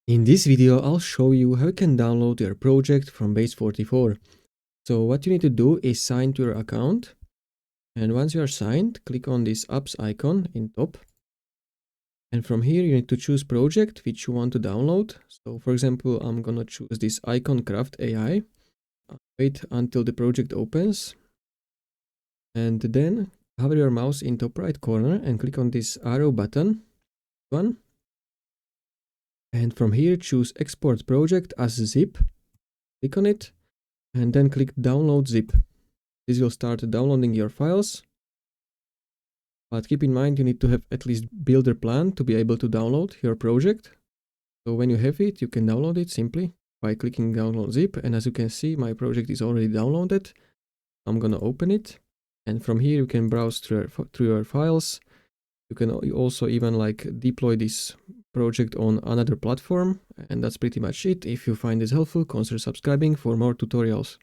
In this video, I'll show you how you can download your project from Base44. So what you need to do is sign to your account. And once you are signed, click on this apps icon in top. And from here, you need to choose project which you want to download. So for example, I'm gonna choose this icon craft AI. Wait until the project opens. And then hover your mouse in top right corner and click on this arrow button. And from here, choose export project as zip. Click on it and then click download zip. This will start downloading your files. But keep in mind, you need to have at least builder plan to be able to download your project. So when you have it, you can download it simply by clicking download zip. And as you can see, my project is already downloaded. I'm gonna open it. And from here, you can browse through your files. You can also even deploy this project on another platform. And that's pretty much it. If you find this helpful, consider subscribing for more tutorials.